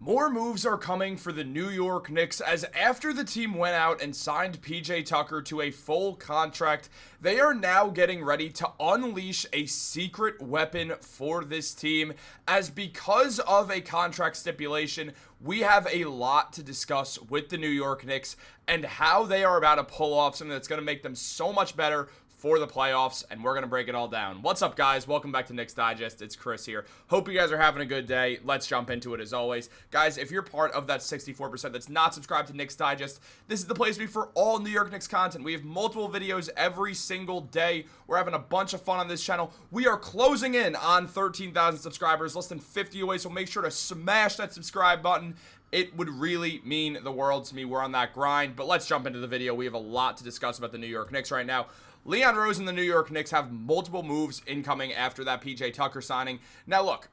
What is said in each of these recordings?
More moves are coming for the New York Knicks as after the team went out and signed PJ Tucker to a full contract, they are now getting ready to unleash a secret weapon for this team as because of a contract stipulation, we have a lot to discuss with the New York Knicks and how they are about to pull off something that's going to make them so much better for the playoffs, and we're going to break it all down. What's up, guys? Welcome back to Knicks Digest. It's Chris here. Hope you guys are having a good day. Let's jump into it as always. Guys, if you're part of that 64% that's not subscribed to Knicks Digest, this is the place to be for all New York Knicks content. We have multiple videos every single day. We're having a bunch of fun on this channel. We are closing in on 13,000 subscribers, less than 50 away, so make sure to smash that subscribe button. It would really mean the world to me. We're on that grind, but let's jump into the video. We have a lot to discuss about the New York Knicks right now. Leon Rose and the New York Knicks have multiple moves incoming after that PJ Tucker signing. Now, look,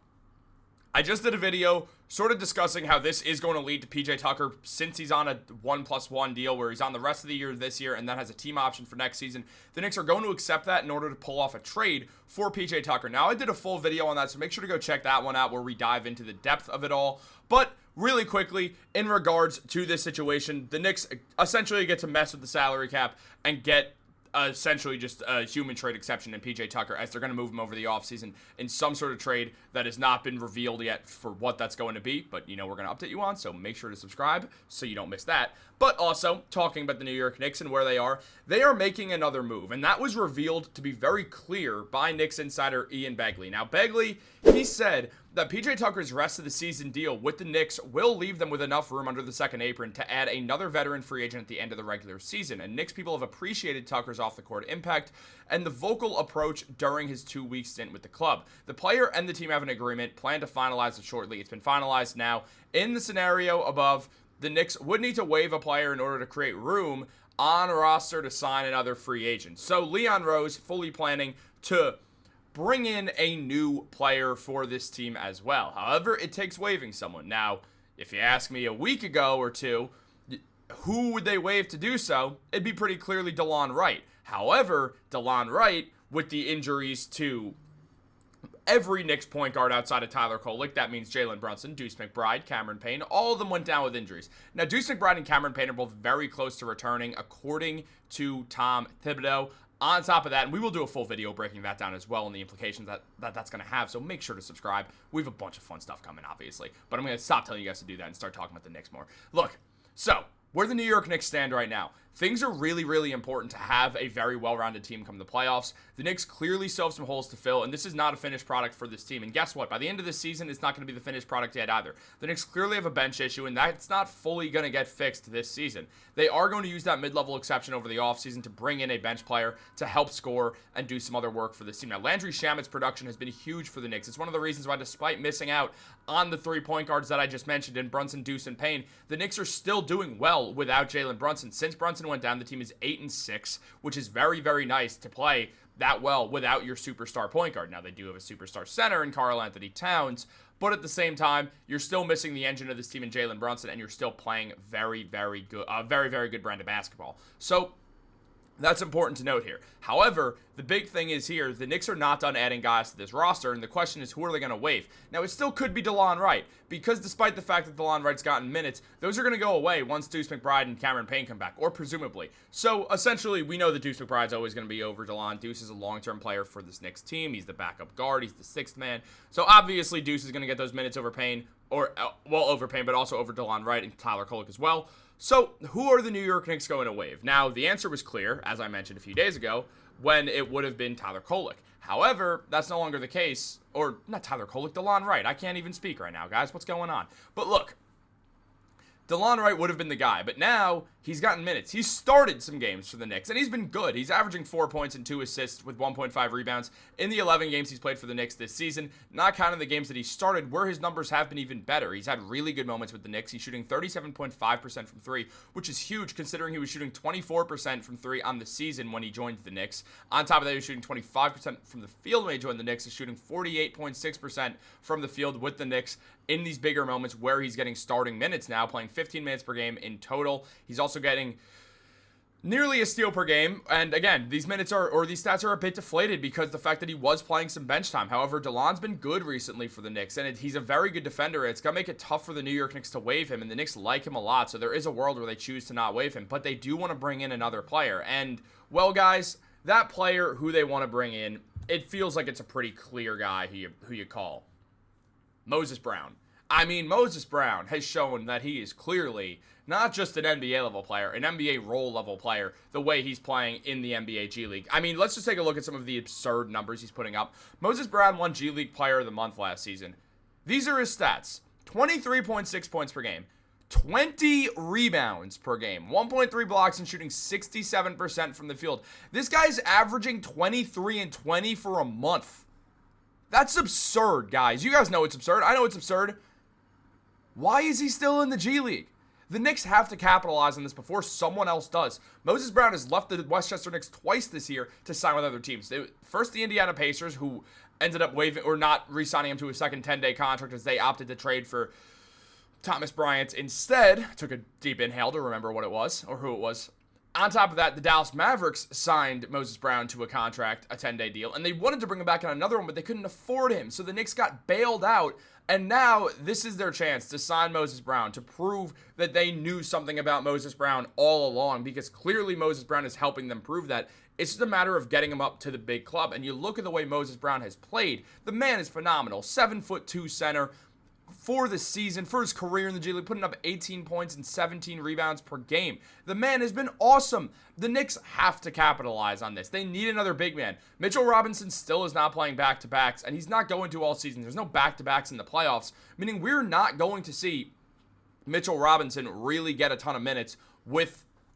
I just did a video sort of discussing how this is going to lead to PJ Tucker since he's on a 1+1 deal where he's on the rest of the year this year and then has a team option for next season. The Knicks are going to accept that in order to pull off a trade for PJ Tucker. Now, I did a full video on that, so make sure to go check that one out where we dive into the depth of it all. But really quickly, in regards to this situation, the Knicks essentially get to mess with the salary cap and get essentially just a human trade exception in PJ Tucker as they're going to move him over the offseason in some sort of trade that has not been revealed yet for what that's going to be, but we're going to update you on, so make sure to subscribe so you don't miss that. But also, talking about the New York Knicks and where they are making another move, and that was revealed to be very clear by Knicks insider Ian Begley. Now, Begley, he said that PJ Tucker's rest of the season deal with the Knicks will leave them with enough room under the second apron to add another veteran free agent at the end of the regular season. And Knicks people have appreciated Tucker's off-the-court impact and the vocal approach during his 2-week stint with the club. The player and the team have an agreement, plan to finalize it shortly. It's been finalized now. In the scenario above, the Knicks would need to waive a player in order to create room on roster to sign another free agent. So Leon Rose fully planning to bring in a new player for this team as well. However, it takes waiving someone. Now, if you ask me a week ago or two, who would they waive to do so? It'd be pretty clearly Delon Wright. However, Delon Wright, with the injuries to every Knicks point guard outside of Tyler Kolek, that means Jalen Brunson, Deuce McBride, Cameron Payne, all of them went down with injuries. Now, Deuce McBride and Cameron Payne are both very close to returning, according to Tom Thibodeau. On top of that, and we will do a full video breaking that down as well and the implications that's going to have, so make sure to subscribe. We have a bunch of fun stuff coming, obviously, but I'm going to stop telling you guys to do that and start talking about the Knicks more. Look, so where the New York Knicks stand right now, things are really, really important to have a very well-rounded team come the playoffs. The Knicks clearly still have some holes to fill, and this is not a finished product for this team. And guess what? By the end of this season, it's not going to be the finished product yet either. The Knicks clearly have a bench issue, and that's not fully going to get fixed this season. They are going to use that mid-level exception over the offseason to bring in a bench player to help score and do some other work for this team. Now, Landry Shamet's production has been huge for the Knicks. It's one of the reasons why, despite missing out on the 3 point guards that I just mentioned in Brunson, Deuce, and Payne, the Knicks are still doing well without Jalen Brunson. Since Brunson went down, the team is 8-6, which is very, very nice to play that well without your superstar point guard. Now, they do have a superstar center in Karl-Anthony Towns, but at the same time, you're still missing the engine of this team in Jalen Brunson, and you're still playing very, very good, very, very good brand of basketball. So that's important to note here. However, the big thing is here, the Knicks are not done adding guys to this roster, and the question is, who are they going to waive? Now, it still could be Delon Wright, because despite the fact that Delon Wright's gotten minutes, those are going to go away once Deuce McBride and Cameron Payne come back, or presumably. So, essentially, we know that Deuce McBride's always going to be over Delon. Deuce is a long-term player for this Knicks team. He's the backup guard. He's the sixth man. So, obviously, Deuce is going to get those minutes over Payne, or, over Payne, but also over Delon Wright and Tyler Kolek as well. So, who are the New York Knicks going to waive? Now, the answer was clear, as I mentioned a few days ago, when it would have been Tyler Kolek. However, that's no longer the case. Or, not Tyler Kolek, Delon Wright. I can't even speak right now, guys. What's going on? But look, Delon Wright would have been the guy, but now he's gotten minutes. He's started some games for the Knicks, and he's been good. He's averaging 4 points and 2 assists with 1.5 rebounds in the 11 games he's played for the Knicks this season, not counting the games that he started where his numbers have been even better. He's had really good moments with the Knicks. He's shooting 37.5% from 3, which is huge considering he was shooting 24% from 3 on the season when he joined the Knicks. On top of that, he was shooting 25% from the field when he joined the Knicks. He's shooting 48.6% from the field with the Knicks in these bigger moments where he's getting starting minutes now, playing 15 minutes per game in total. He's also getting nearly a steal per game. And again, these minutes are, or these stats are a bit deflated because the fact that he was playing some bench time. However, Delon's been good recently for the Knicks, and he's a very good defender. It's going to make it tough for the New York Knicks to waive him, and the Knicks like him a lot. So there is a world where they choose to not waive him, but they do want to bring in another player. And, well, guys, that player who they want to bring in, it feels like it's a pretty clear guy who you call Moses Brown. I mean, Moses Brown has shown that he is clearly not just an NBA level player, an NBA role level player, the way he's playing in the NBA G League. I mean, let's just take a look at some of the absurd numbers he's putting up. Moses Brown won G League Player of the Month last season. These are his stats: 23.6 points per game, 20 rebounds per game, 1.3 blocks, and shooting 67% from the field. This guy's averaging 23 and 20 for a month. That's absurd, guys. You guys know it's absurd. I know it's absurd. Why is he still in the G League? The Knicks have to capitalize on this before someone else does. Moses Brown has left the Westchester Knicks twice this year to sign with other teams. First, the Indiana Pacers, who ended up waiving or not re-signing him to a second 10-day contract as they opted to trade for Thomas Bryant instead. Took a deep inhale to remember what it was or who it was. On top of that, the Dallas Mavericks signed Moses Brown to a contract, a 10-day deal, and they wanted to bring him back on another one, but they couldn't afford him. So the Knicks got bailed out, and now this is their chance to sign Moses Brown, to prove that they knew something about Moses Brown all along, because clearly Moses Brown is helping them prove that. It's just a matter of getting him up to the big club, and you look at the way Moses Brown has played. The man is phenomenal. 7'2" center. For the season, for his career in the G League, putting up 18 points and 17 rebounds per game. The man has been awesome. The Knicks have to capitalize on this. They need another big man. Mitchell Robinson still is not playing back-to-backs, and he's not going to all season. There's no back-to-backs in the playoffs, meaning we're not going to see Mitchell Robinson really get a ton of minutes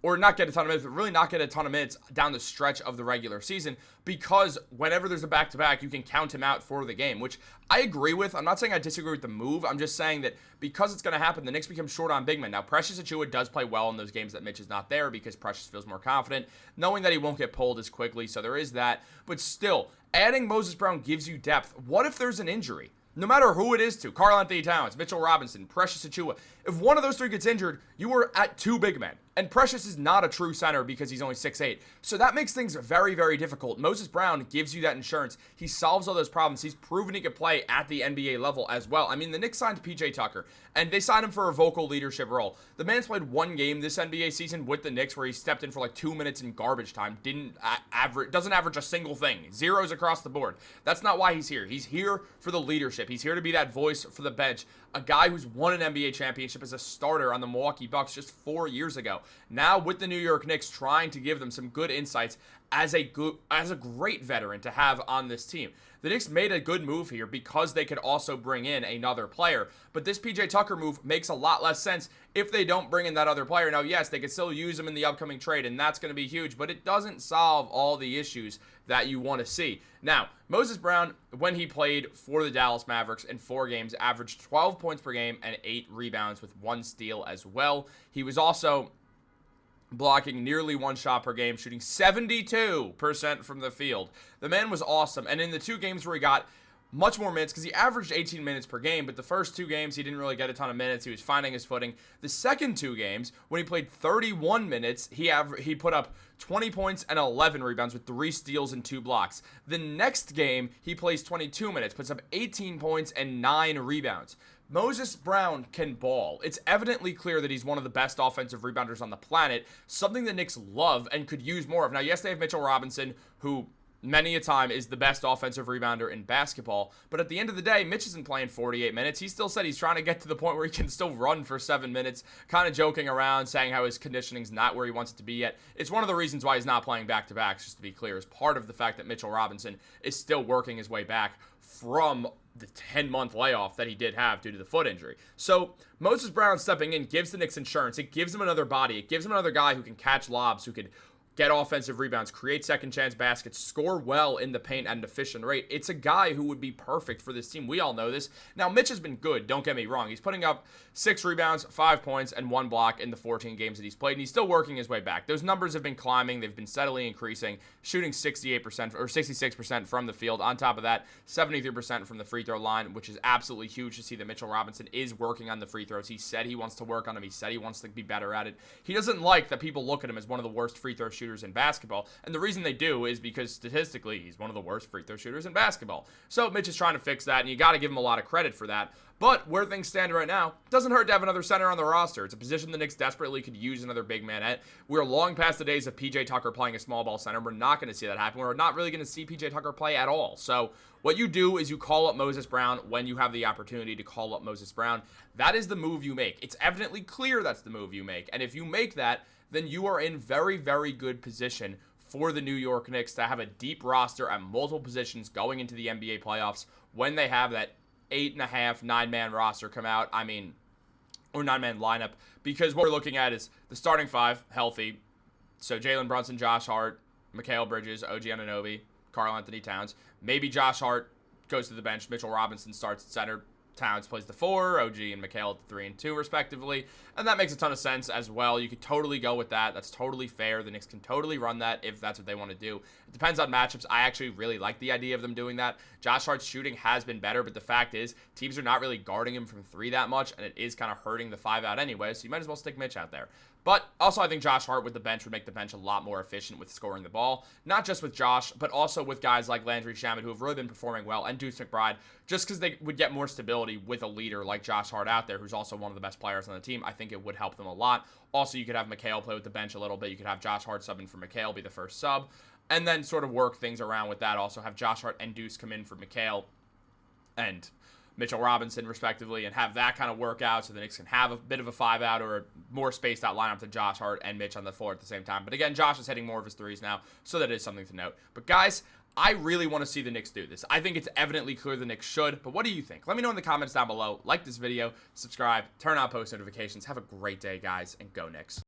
or not get a ton of minutes, but really not get a ton of minutes down the stretch of the regular season, because whenever there's a back-to-back, you can count him out for the game, which I agree with. I'm not saying I disagree with the move. I'm just saying that because it's going to happen, the Knicks become short on big men. Now, Precious Achiuwa does play well in those games that Mitch is not there because Precious feels more confident, knowing that he won't get pulled as quickly, so there is that. But still, adding Moses Brown gives you depth. What if there's an injury? No matter who it is to, Karl-Anthony Towns, Mitchell Robinson, Precious Achiuwa, if one of those three gets injured, you are at two big men. And Precious is not a true center because he's only 6'8". So that makes things very, very difficult. Moses Brown gives you that insurance. He solves all those problems. He's proven he can play at the NBA level as well. I mean, the Knicks signed PJ Tucker, and they signed him for a vocal leadership role. The man's played one game this NBA season with the Knicks where he stepped in for like 2 minutes in garbage time. Doesn't average a single thing. Zeros across the board. That's not why he's here. He's here for the leadership. He's here to be that voice for the bench. A guy who's won an NBA championship as a starter on the Milwaukee Bucks just 4 years ago. Now with the New York Knicks trying to give them some good insights as a great veteran to have on this team. The Knicks made a good move here because they could also bring in another player. But this PJ Tucker move makes a lot less sense if they don't bring in that other player. Now, yes, they could still use him in the upcoming trade, and that's going to be huge, but it doesn't solve all the issues that you want to see. Now, Moses Brown, when he played for the Dallas Mavericks in 4 games, averaged 12 points per game and 8 rebounds with 1 steal as well. He was also blocking nearly 1 shot per game, shooting 72% from the field. The man was awesome. And in the 2 games where he got much more minutes, because he averaged 18 minutes per game, but the first 2 games he didn't really get a ton of minutes. He was finding his footing. The second 2 games, when he played 31 minutes, he put up 20 points and 11 rebounds with 3 steals and 2 blocks. The next game, he plays 22 minutes, puts up 18 points and 9 rebounds. Moses Brown can ball. It's evidently clear that he's one of the best offensive rebounders on the planet, something the Knicks love and could use more of. Now, yes, they have Mitchell Robinson, who many a time is the best offensive rebounder in basketball, but at the end of the day, Mitch isn't playing 48 minutes. He still said he's trying to get to the point where he can still run for 7 minutes, kind of joking around, saying how his conditioning's not where he wants it to be yet. It's one of the reasons why he's not playing back-to-backs, just to be clear, is part of the fact that Mitchell Robinson is still working his way back from the 10-month layoff that he did have due to the foot injury. So Moses Brown stepping in gives the Knicks insurance. It gives him another body. It gives him another guy who can catch lobs, who could get offensive rebounds, create second chance baskets, score well in the paint at an efficient rate. It's a guy who would be perfect for this team. We all know this. Now, Mitch has been good, don't get me wrong. He's putting up 6 rebounds, 5 points, and 1 block in the 14 games that he's played, and he's still working his way back. Those numbers have been climbing. They've been steadily increasing, shooting 68% or 66% from the field. On top of that, 73% from the free throw line, which is absolutely huge to see that Mitchell Robinson is working on the free throws. He said he wants to work on them. He said he wants to be better at it. He doesn't like that people look at him as one of the worst free throw shooters in basketball, and the reason they do is because statistically he's one of the worst free throw shooters in basketball. So Mitch is trying to fix that, and you got to give him a lot of credit for that. But where things stand right now, it doesn't hurt to have another center on the roster. It's a position the Knicks desperately could use another big man at. We're long past the days of PJ Tucker playing a small ball center. We're not going to see that happen. We're not really going to see PJ Tucker play at all. So what you do is you call up Moses Brown when you have the opportunity to call up Moses Brown. That is the move you make. It's evidently clear that's the move you make. And if you make that, then you are in very, very good position for the New York Knicks to have a deep roster at multiple positions going into the NBA playoffs when they have that 8.5, 9-man roster come out. I mean, or 9-man lineup, because what we're looking at is the starting 5 healthy. So Jalen Brunson, Josh Hart, Mikal Bridges, OG Anunoby, Karl-Anthony Towns. Maybe Josh Hart goes to the bench. Mitchell Robinson starts at center. Towns plays the 4, OG and Mikal at the 3 and 2 respectively, and that makes a ton of sense as well. You could totally go with that. That's totally fair. The Knicks can totally run that if that's what they want to do. It depends on matchups. I actually really like the idea of them doing that. Josh Hart's shooting has been better, but the fact is teams are not really guarding him from 3 that much, and it is kind of hurting the 5 out anyway, so you might as well stick Mitch out there. But also I think Josh Hart with the bench would make the bench a lot more efficient with scoring the ball. Not just with Josh, but also with guys like Landry Shamet, who have really been performing well, and Deuce McBride, just because they would get more stability with a leader like Josh Hart out there, who's also one of the best players on the team. I think it would help them a lot. Also, you could have Mikal play with the bench a little bit. You could have Josh Hart sub in for Mikal, be the first sub, and then sort of work things around with that. Also have Josh Hart and Deuce come in for Mikal and Mitchell Robinson, respectively, and have that kind of work out so the Knicks can have a bit of a 5-out or a more spaced out lineup than Josh Hart and Mitch on the floor at the same time. But again, Josh is hitting more of his threes now, so that is something to note. But guys, I really want to see the Knicks do this. I think it's evidently clear the Knicks should, but what do you think? Let me know in the comments down below. Like this video, subscribe, turn on post notifications. Have a great day, guys, and go Knicks.